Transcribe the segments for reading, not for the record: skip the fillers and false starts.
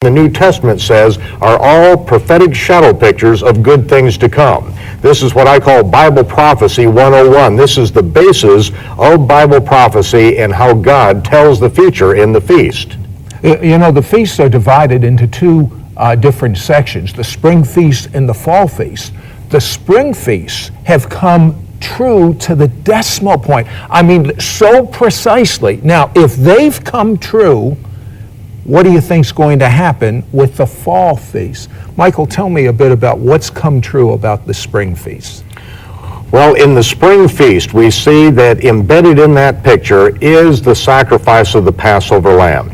the New Testament says are all prophetic shadow pictures of good things to come. This is what I call Bible Prophecy 101. This is the basis of Bible prophecy and how God tells the future in the feast. You know, the feasts are divided into two different sections, the spring feast and the fall feast. The spring feasts have come true to the decimal point. I mean, so precisely. Now, if they've come true, what do you think's going to happen with the fall feast? Michael, tell me a bit about what's come true about the spring feast. Well, in the spring feast, we see that embedded in that picture is the sacrifice of the Passover lamb.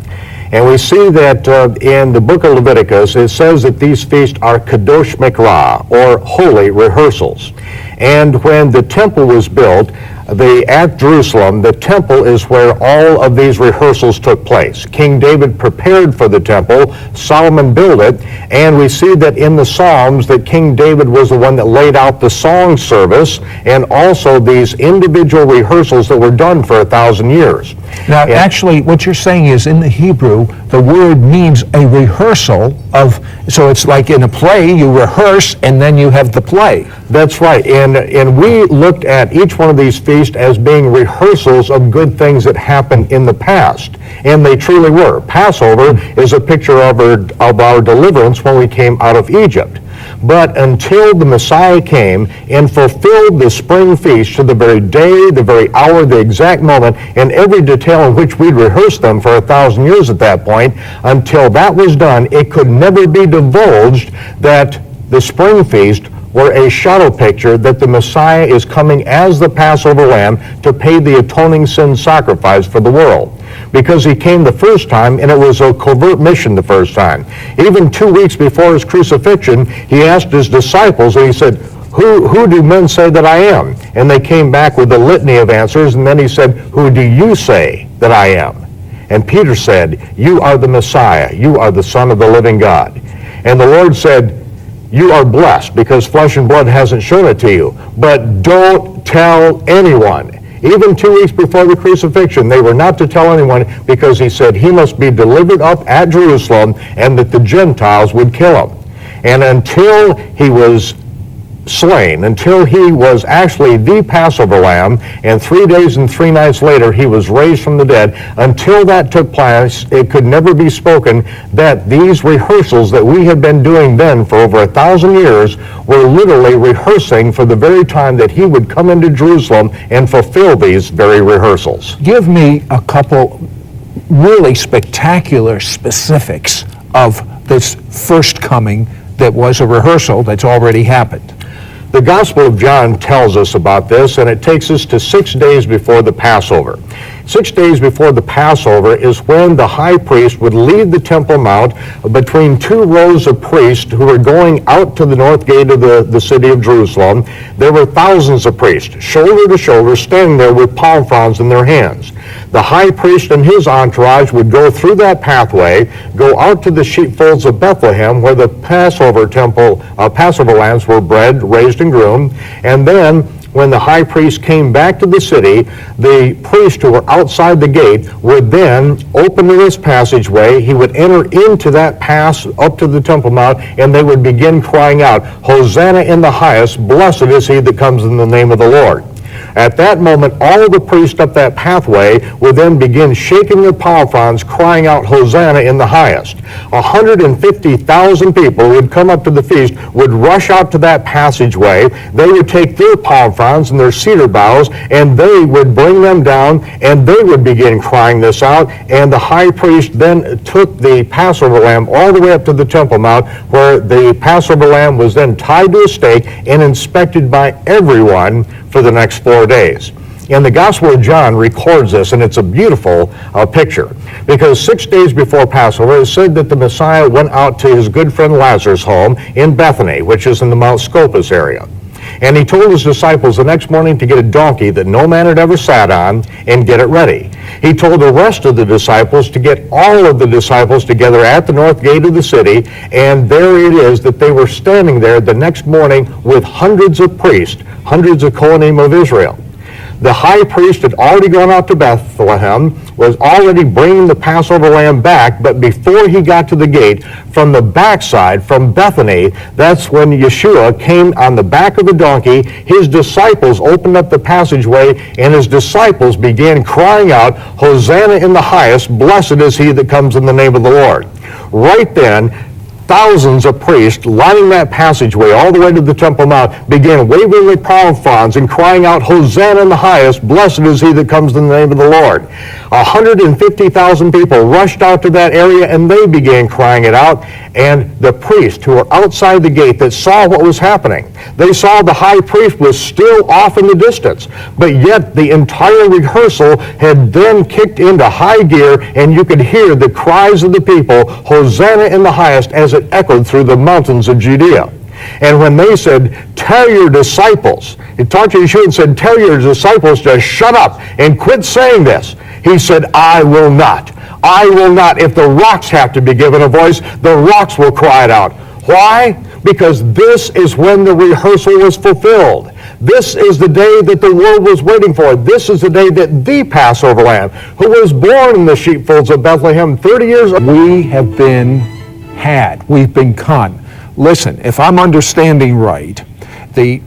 And we see that in the book of Leviticus, it says that these feasts are kadosh mikra, or holy rehearsals. And when the temple was built, at Jerusalem, the temple is where all of these rehearsals took place. King David prepared for the temple, Solomon built it, and we see that in the Psalms that King David was the one that laid out the song service and also these individual rehearsals that were done for 1,000 years. Now, actually, what you're saying is in the Hebrew, the word means a rehearsal of, so it's like in a play, you rehearse and then you have the play. That's right, and we looked at each one of these feasts as being rehearsals of good things that happened in the past, and they truly were. Passover is a picture of our deliverance when we came out of Egypt. But until the Messiah came and fulfilled the spring feast to the very day, the very hour, the exact moment, and every detail in which we'd rehearsed them for 1,000 years at that point, until that was done, it could never be divulged that the spring feast were a shadow picture that the Messiah is coming as the Passover lamb to pay the atoning sin sacrifice for the world. Because he came the first time, and it was a covert mission the first time. Even 2 weeks before his crucifixion, he asked his disciples, and he said, who do men say that I am? And they came back with a litany of answers, and then he said, who do you say that I am? And Peter said, you are the Messiah. You are the Son of the living God. And the Lord said, you are blessed because flesh and blood hasn't shown it to you. But don't tell anyone. Even 2 weeks before the crucifixion, they were not to tell anyone because he said he must be delivered up at Jerusalem and that the Gentiles would kill him. And until he was slain, until he was actually the Passover lamb, and 3 days and 3 nights later he was raised from the dead, until that took place, it could never be spoken that these rehearsals that we had been doing then for over 1,000 years were literally rehearsing for the very time that he would come into Jerusalem and fulfill these very rehearsals. Give me a couple really spectacular specifics of this first coming that was a rehearsal that's already happened. The Gospel of John tells us about this, and it takes us to 6 days before the Passover. 6 days before the Passover is when the high priest would leave the Temple Mount between two rows of priests who were going out to the north gate of the city of Jerusalem. There were thousands of priests, shoulder to shoulder, standing there with palm fronds in their hands. The high priest and his entourage would go through that pathway, go out to the sheepfolds of Bethlehem where the Passover lambs were bred, raised, and groomed, and then when the high priest came back to the city, the priests who were outside the gate would then open this passageway. He would enter into that pass up to the Temple Mount, and they would begin crying out, Hosanna in the highest, blessed is he that comes in the name of the Lord. At that moment, all the priests up that pathway would then begin shaking their palm fronds, crying out, Hosanna in the highest. 150,000 people would come up to the feast, would rush out to that passageway. They would take their palm fronds and their cedar boughs, and they would bring them down, and they would begin crying this out. And the high priest then took the Passover lamb all the way up to the Temple Mount, where the Passover lamb was then tied to a stake and inspected by everyone for the next 4 days. And the Gospel of John records this, and it's a beautiful picture, because 6 days before Passover, it said that the Messiah went out to his good friend Lazarus' home in Bethany, which is in the Mount Scopus area. And he told his disciples the next morning to get a donkey that no man had ever sat on and get it ready. He told the rest of the disciples to get all of the disciples together at the north gate of the city, and there it is that they were standing there the next morning with hundreds of priests, hundreds of Kohanim of Israel. The high priest had already gone out to Bethlehem, was already bringing the Passover lamb back, but before he got to the gate, from the backside, from Bethany, that's when Yeshua came on the back of the donkey. His disciples opened up the passageway, and his disciples began crying out, "Hosanna in the highest, blessed is he that comes in the name of the Lord." Right then, thousands of priests lining that passageway all the way to the Temple Mount began waving their palm fronds and crying out, "Hosanna in the highest, blessed is he that comes in the name of the Lord." 150,000 people rushed out to that area, and they began crying it out. And the priests who were outside the gate that saw what was happening, they saw the high priest was still off in the distance, but yet the entire rehearsal had then kicked into high gear, and you could hear the cries of the people, "Hosanna in the highest," as it echoed through the mountains of Judea. And when they said, "Tell your disciples," he talked to Yeshua and said, "Tell your disciples to shut up and quit saying this," he said, "I will not. I will not. If the rocks have to be given a voice, the rocks will cry it out." Why? Because this is when the rehearsal was fulfilled. This is the day that the world was waiting for. This is the day that the Passover Lamb, who was born in the sheepfolds of Bethlehem 30 years ago. We've been conned. Listen, if I'm understanding right, the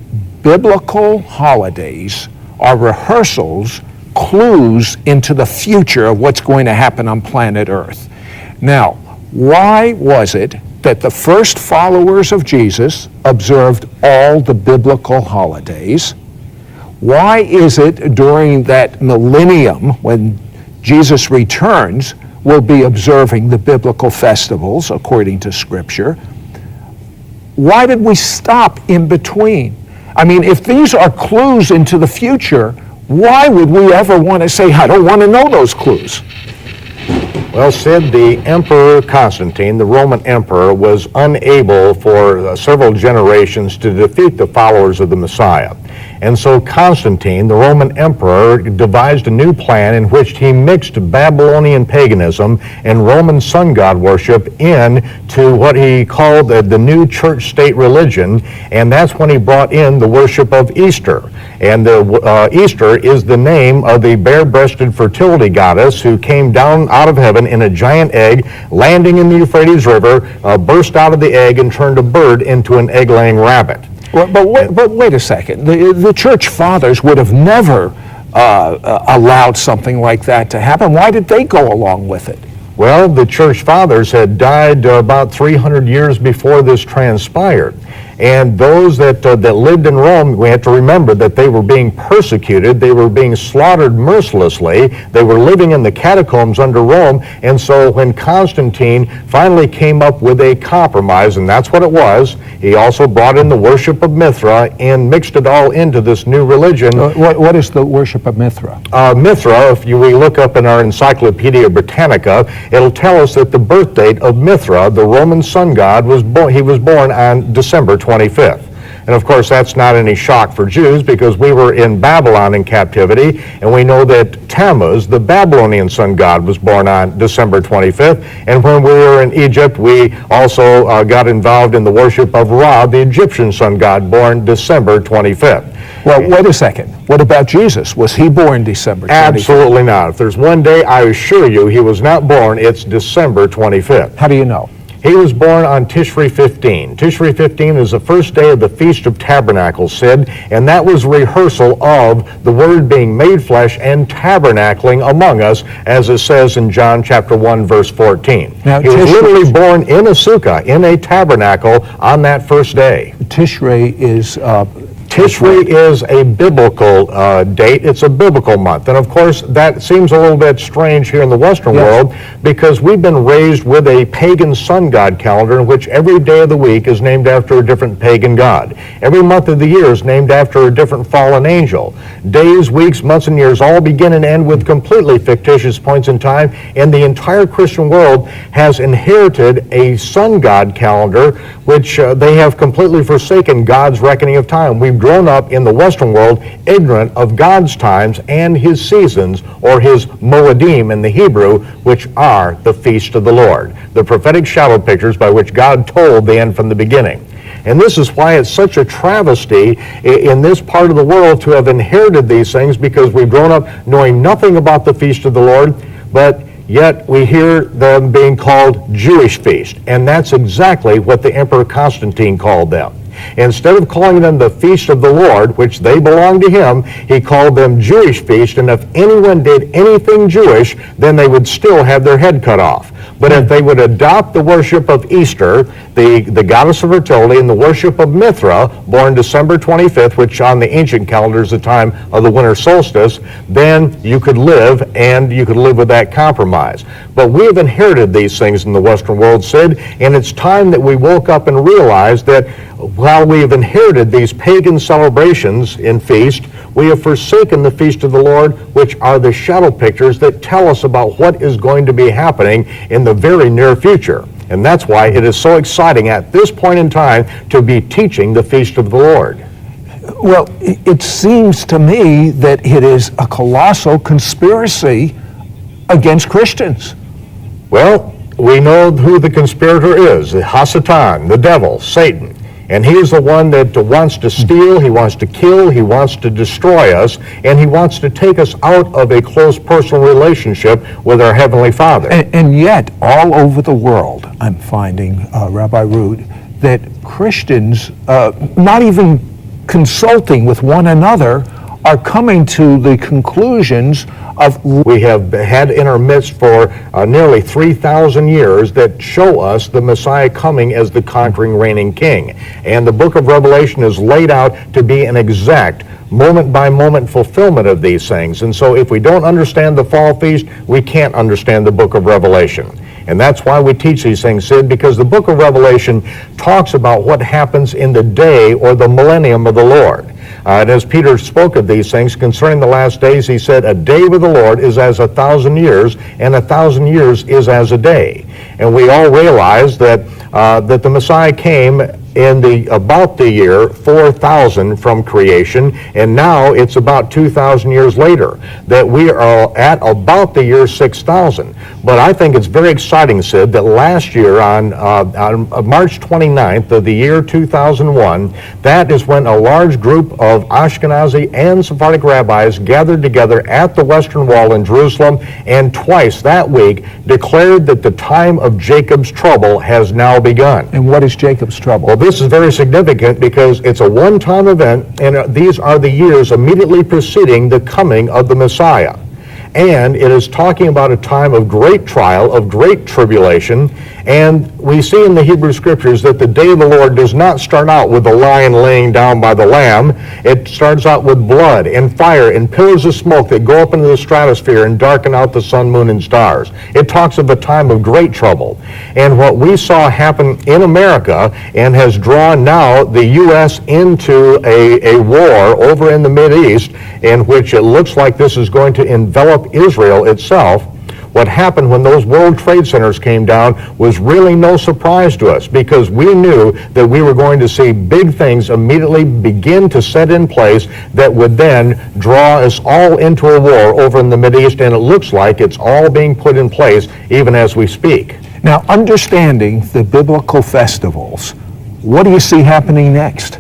biblical holidays are rehearsals, clues into the future of what's going to happen on planet Earth. Now, why was it that the first followers of Jesus observed all the biblical holidays? Why is it during that millennium, when Jesus returns, we'll be observing the biblical festivals according to Scripture? Why did we stop in between? I mean, if these are clues into the future, why would we ever want to say, "I don't want to know those clues"? Well, Sid, the Emperor Constantine, the Roman emperor, was unable for several generations to defeat the followers of the Messiah. And so Constantine, the Roman emperor, devised a new plan in which he mixed Babylonian paganism and Roman sun god worship into what he called the new church-state religion, and that's when he brought in the worship of Easter. And Easter is the name of the bare-breasted fertility goddess who came down out of heaven in a giant egg, landing in the Euphrates River, burst out of the egg, and turned a bird into an egg-laying rabbit. Well, but wait a second. The church fathers would have never allowed something like that to happen. Why did they go along with it? Well, the church fathers had died about 300 years before this transpired. And those that lived in Rome, we have to remember that they were being persecuted. They were being slaughtered mercilessly. They were living in the catacombs under Rome. And so when Constantine finally came up with a compromise, and that's what it was, he also brought in the worship of Mithra and mixed it all into this new religion. What is the worship of Mithra? Mithra, if we look up in our Encyclopedia Britannica, it'll tell us that the birth date of Mithra, the Roman sun god, he was born on December 25th. And of course, that's not any shock for Jews because we were in Babylon in captivity, and we know that Tammuz, the Babylonian sun god, was born on December 25th. And when we were in Egypt, we also got involved in the worship of Ra, the Egyptian sun god, born December 25th. Well, wait a second. What about Jesus? Was he born December 25th? Absolutely not. If there's one day, I assure you, he was not born, it's December 25th. How do you know? He was born on Tishri 15. Tishri 15 is the first day of the Feast of Tabernacles, Sid, and that was rehearsal of the Word being made flesh and tabernacling among us, as it says in John chapter 1, verse 14. Now, he was literally born in a sukkah, in a tabernacle, on that first day. Tishri is a biblical date. It's a biblical month. And of course, that seems a little bit strange here in the Western world because we've been raised with a pagan sun god calendar in which every day of the week is named after a different pagan god. Every month of the year is named after a different fallen angel. Days, weeks, months, and years all begin and end with completely fictitious points in time, and the entire Christian world has inherited a sun god calendar which they have completely forsaken God's reckoning of time. We've grown up in the Western world ignorant of God's times and his seasons, or his Moedim in the Hebrew, which are the feast of the Lord, the prophetic shadow pictures by which God told the end from the beginning. And this is why it's such a travesty in this part of the world to have inherited these things, because we've grown up knowing nothing about the feast of the Lord, but yet we hear them being called Jewish feast. And that's exactly what the Emperor Constantine called them. Instead of calling them the feast of the Lord, which they belong to him, he called them Jewish feast, and if anyone did anything Jewish, then they would still have their head cut off. But if they would adopt the worship of Easter, the goddess of fertility, and the worship of Mithra, born December 25th, which on the ancient calendar is the time of the winter solstice, then you could live, and you could live with that compromise. But we have inherited these things in the Western world, Sid, and it's time that we woke up and realized that while we have inherited these pagan celebrations in feast, we have forsaken the feast of the Lord, which are the shadow pictures that tell us about what is going to be happening in the very near future. And that's why it is so exciting at this point in time to be teaching the feast of the Lord. Well, it seems to me that it is a colossal conspiracy against Christians. Well, we know who the conspirator is, the Hasatan, the devil, Satan. And he is the one that wants to steal, he wants to kill, he wants to destroy us, and he wants to take us out of a close personal relationship with our Heavenly Father. And yet, all over the world, I'm finding, Rabbi Root, that Christians, not even consulting with one another, are coming to the conclusions of... We have had in our midst for nearly 3,000 years that show us the Messiah coming as the conquering, reigning king. And the book of Revelation is laid out to be an exact moment-by-moment fulfillment of these things. And so if we don't understand the fall feast, we can't understand the book of Revelation. And that's why we teach these things, Sid, because the book of Revelation talks about what happens in the day or the millennium of the Lord. And as Peter spoke of these things concerning the last days, he said, a day with the Lord is as 1,000 years, and 1,000 years is as a day. And we all realize that that the Messiah came in about the year 4000 from creation, and now it's about 2,000 years later that we are at about the year 6000. But I think it's very exciting, Sid, that last year on March 29th of the year 2001, that is when a large group of Ashkenazi and Sephardic rabbis gathered together at the Western Wall in Jerusalem, and twice that week declared that the time of Jacob's trouble has now begun. And what is Jacob's trouble? Well, this is very significant because it's a one-time event, and these are the years immediately preceding the coming of the Messiah. And it is talking about a time of great trial, of great tribulation, and we see in the Hebrew Scriptures that the day of the Lord does not start out with the lion laying down by the lamb. It starts out with blood and fire and pillars of smoke that go up into the stratosphere and darken out the sun, moon, and stars. It talks of a time of great trouble. And what we saw happen in America and has drawn now the U.S. into a war over in the Mideast, in which it looks like this is going to envelop Israel itself. What happened when those World Trade Centers came down was really no surprise to us, because we knew that we were going to see big things immediately begin to set in place that would then draw us all into a war over in the Mideast, and it looks like it's all being put in place even as we speak. Now, understanding the biblical festivals, what do you see happening next?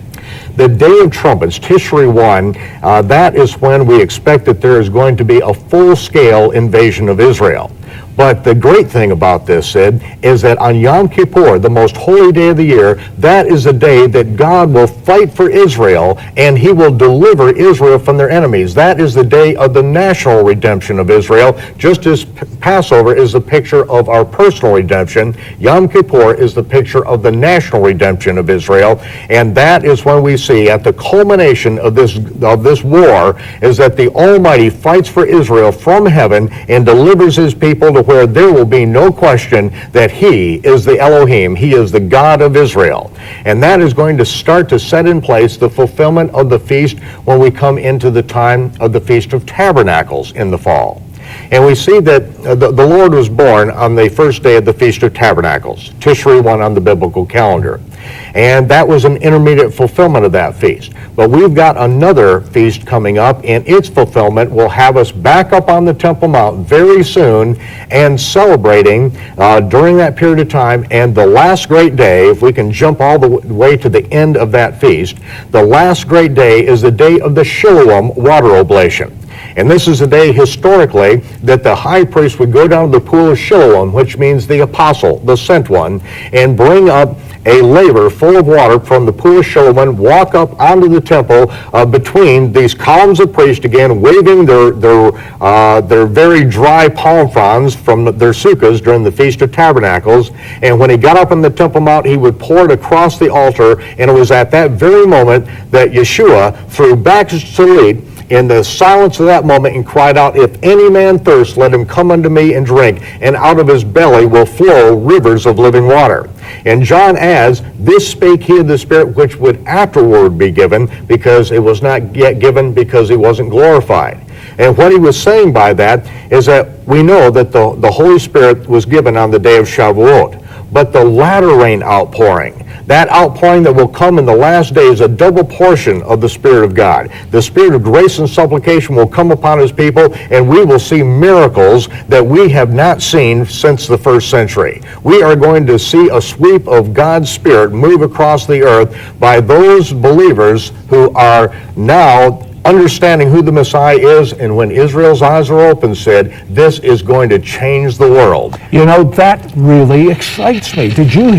The Day of Trumpets, Tishri 1, that is when we expect that there is going to be a full-scale invasion of Israel. But the great thing about this, Sid, is that on Yom Kippur, the most holy day of the year, that is the day that God will fight for Israel, and he will deliver Israel from their enemies. That is the day of the national redemption of Israel. Just as Passover is the picture of our personal redemption, Yom Kippur is the picture of the national redemption of Israel. And that is when we see at the culmination of this war is that the Almighty fights for Israel from heaven and delivers his people to where there will be no question that he is the Elohim, he is the God of Israel. And that is going to start to set in place the fulfillment of the feast when we come into the time of the Feast of Tabernacles in the fall. And we see that the Lord was born on the first day of the Feast of Tabernacles, Tishri 1 on the biblical calendar. And that was an intermediate fulfillment of that feast. But we've got another feast coming up, and its fulfillment will have us back up on the Temple Mount very soon and celebrating during that period of time. And the last great day, if we can jump all the way to the end of that feast, the last great day is the day of the Shiloh water oblation. And this is the day historically that the high priest would go down to the pool of Shiloh, which means the apostle, the sent one, and bring up a laver full of water from the pool of Shiloh, walk up onto the temple between these columns of priests, again waving their very dry palm fronds from their sukkahs during the Feast of Tabernacles. And when he got up on the Temple Mount, he would pour it across the altar, and it was at that very moment that Yeshua threw back his salute in the silence of that moment and cried out, "If any man thirst, let him come unto me and drink, and out of his belly will flow rivers of living water." And John adds, "This spake he of the Spirit which would afterward be given," because it was not yet given because he wasn't glorified. And what he was saying by that is that we know that the Holy Spirit was given on the day of Shavuot. But the latter rain outpouring, that outpouring that will come in the last days, a double portion of the Spirit of God. The Spirit of grace and supplication will come upon his people, and we will see miracles that we have not seen since the first century. We are going to see a sweep of God's Spirit move across the earth by those believers who are now understanding who the Messiah is, and when Israel's eyes are open, said, this is going to change the world. You know, that really excites me. Did you